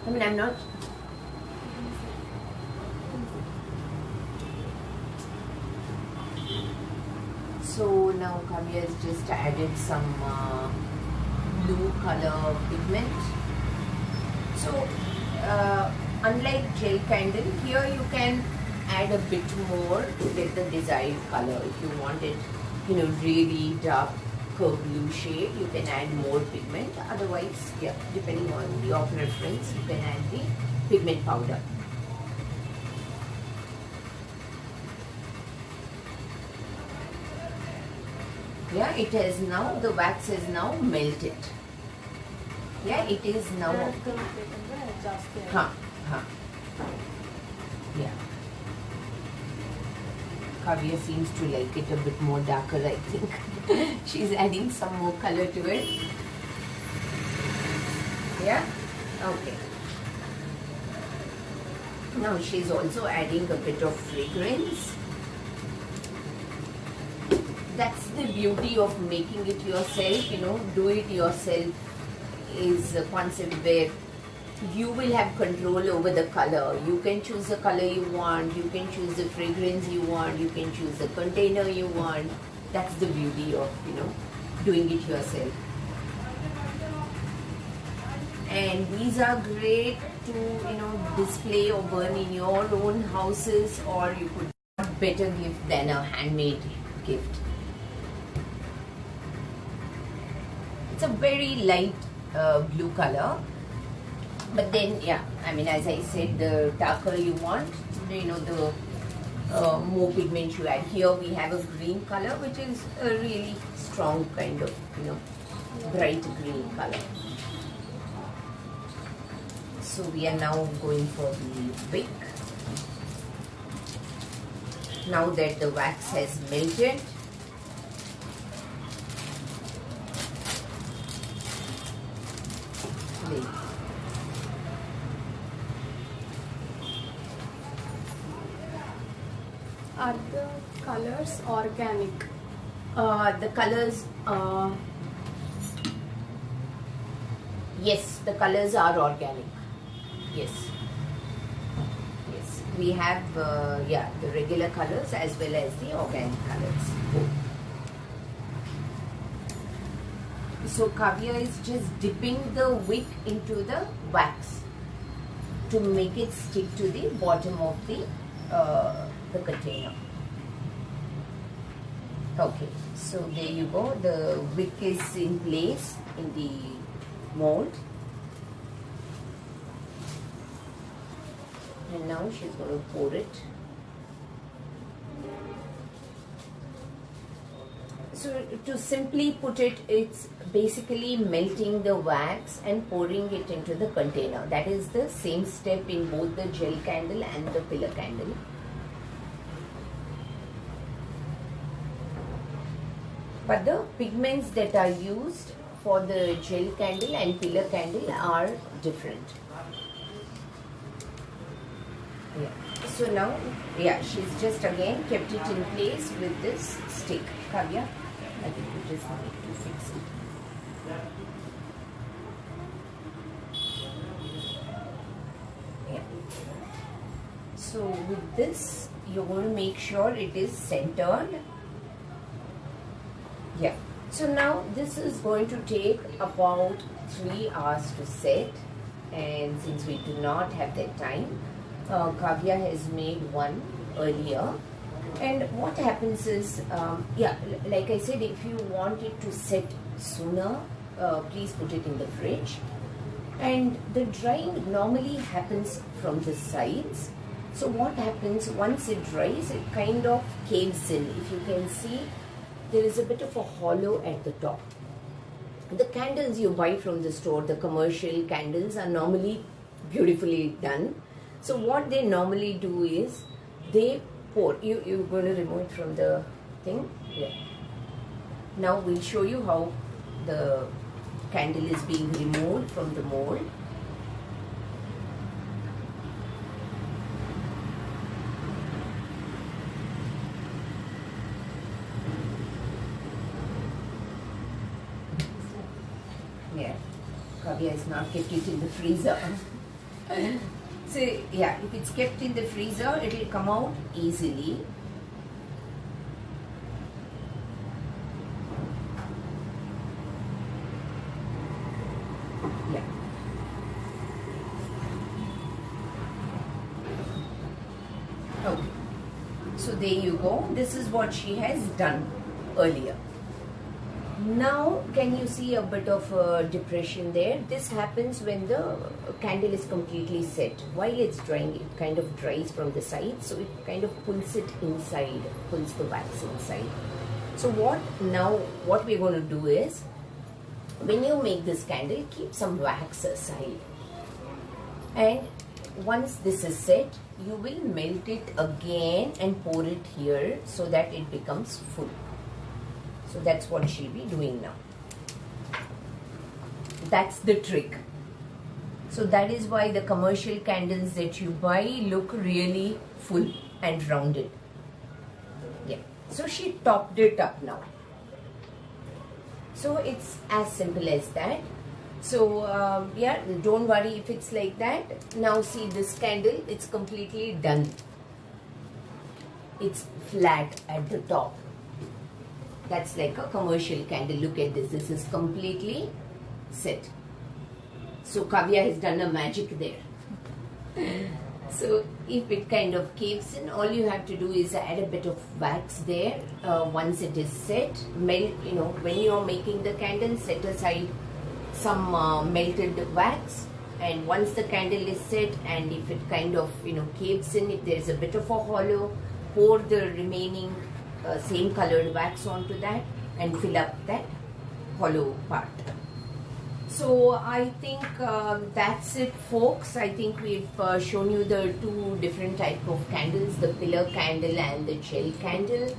I mean, I'm not. So now Kavya has just added some blue color pigment. So unlike gel candle, here you can add a bit more to get the desired color. If you want it, really dark blue shade, you can add more pigment. Otherwise, yeah, depending on your preference, you can add the pigment powder. Yeah, it has now, the wax is now melted. Yeah, it is now. Yeah. Kavya seems to like it a bit more darker, I think. She's adding some more color to it. Yeah? Okay. Now she's also adding a bit of fragrance. That's the beauty of making it yourself, do it yourself is a concept where you will have control over the color. You can choose the color you want, you can choose the fragrance you want, you can choose the container you want. That's the beauty of, doing it yourself. And these are great to, display or burn in your own houses, or you could not better gift than a handmade gift. It's a very light blue color. But then, yeah, I mean, as I said, the darker you want, the more pigment you add. Here we have a green color, which is a really strong kind of, bright green color. So we are now going for the wick. Now that the wax has melted, Are the colors organic? The colors, yes, the colors are organic. Yes. Yes. We have, the regular colors as well as the organic colors. So Kavya is just dipping the wick into the wax to make it stick to the bottom of the container. Okay, so there you go. The wick is in place in the mold. And now she's going to pour it. So to simply put it, it's basically melting the wax and pouring it into the container. That is the same step in both the gel candle and the pillar candle. But the pigments that are used for the gel candle and pillar candle are different. Yeah. So now, yeah, she's just again kept it in place with this stick. Kavya, I think we just need to fix it. Yeah. So with this, you're going to make sure it is centered. Yeah. So now this is going to take about 3 hours to set, and since we do not have that time, Kavya has made one earlier. And what happens is, yeah, like I said, if you want it to set sooner, please put it in the fridge. And the drying normally happens from the sides. So what happens once it dries, it kind of caves in. If you can see, there is a bit of a hollow at the top. The candles you buy from the store, the commercial candles, are normally beautifully done. So what they normally do is they pour. You're going to remove it from the thing. Yeah. Now we'll show you how the candle is being removed from the mold. Yeah, Kavya has not kept it in the freezer. So yeah, if it's kept in the freezer, it will come out easily. Yeah. Okay. So there you go. This is what she has done earlier. Now, can you see a bit of a depression there? This happens when the candle is completely set. While it's drying, it kind of dries from the side, so it kind of pulls it inside, pulls the wax inside. So what we're going to do is, when you make this candle, keep some wax aside. And once this is set, you will melt it again and pour it here so that it becomes full. So that's what she'll be doing now. That's the trick. So that is why the commercial candles that you buy look really full and rounded. Yeah. So she topped it up now. So it's as simple as that. So yeah, don't worry if it's like that. Now see this candle, it's completely done. It's flat at the top. That's like a commercial candle. Look at this. This is completely set. So Kavya has done a magic there. So if it kind of caves in, all you have to do is add a bit of wax there. Once it is set, melt. When you are making the candle, set aside some melted wax. And once the candle is set, and if it kind of caves in, if there is a bit of a hollow, pour the remaining same colored wax onto that and fill up that hollow part. So I think that's it, folks. I think we've shown you the two different type of candles, the pillar candle and the gel candle.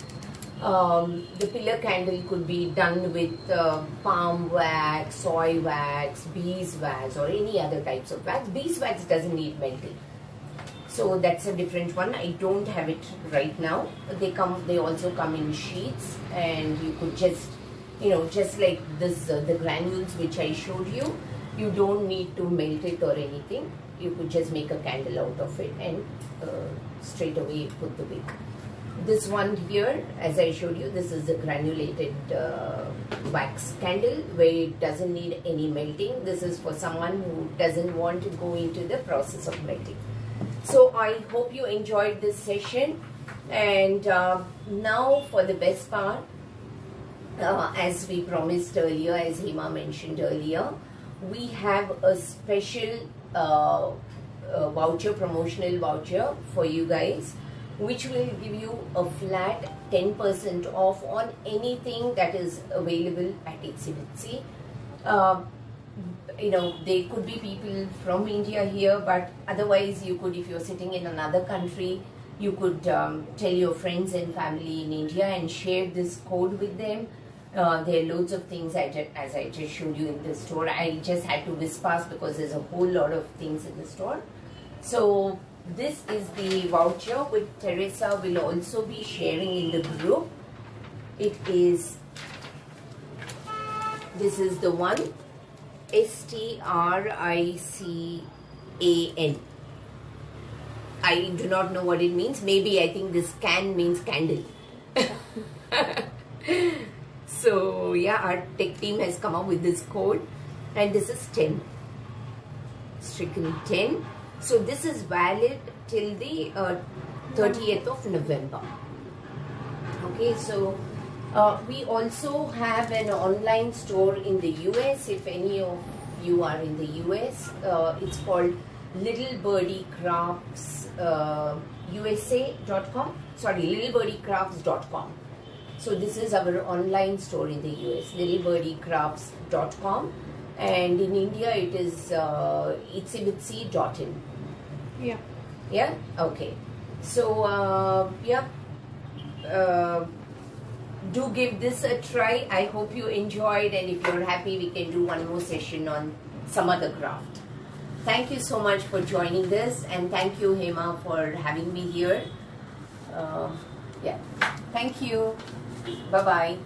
The pillar candle could be done with palm wax, soy wax, beeswax, or any other types of wax. Beeswax doesn't need melting. So that's a different one. I don't have it right now. They also come in sheets, and you could just, just like this, the granules which I showed you, you don't need to melt it or anything. You could just make a candle out of it and straight away put the wick. This one here, as I showed you, this is the granulated wax candle where it doesn't need any melting. This is for someone who doesn't want to go into the process of melting. So I hope you enjoyed this session, and now for the best part, as we promised earlier, as Hema mentioned earlier, we have a special voucher, promotional voucher for you guys, which will give you a flat 10% off on anything that is available at Itsy Bitsy. You know, there could be people from India here, but otherwise you could, if you're sitting in another country, you could tell your friends and family in India and share this code with them. There are loads of things as I just showed you in the store. I just had to whiz past because there's a whole lot of things in the store. So this is the voucher which Teresa will also be sharing in the group. This is the one, STRICAN. I do not know what it means. Maybe I think this can means candle. So yeah, our tech team has come up with this code, and this is 10. Stricken 10. So this is valid till the 30th of November. Okay, so we also have an online store in the US. If any of you are in the US, it's called Little Birdie Crafts USA.com. Sorry, littlebirdie.crafts.com. So this is our online store in the US, littlebirdie.crafts.com, and in India it is itsybitsy.in. Yeah. Yeah. Okay. So do give this a try. I hope you enjoyed, and if you're happy, we can do one more session on some other craft. Thank you so much for joining this, and thank you, Hema, for having me here. Yeah. Thank you. Bye-bye.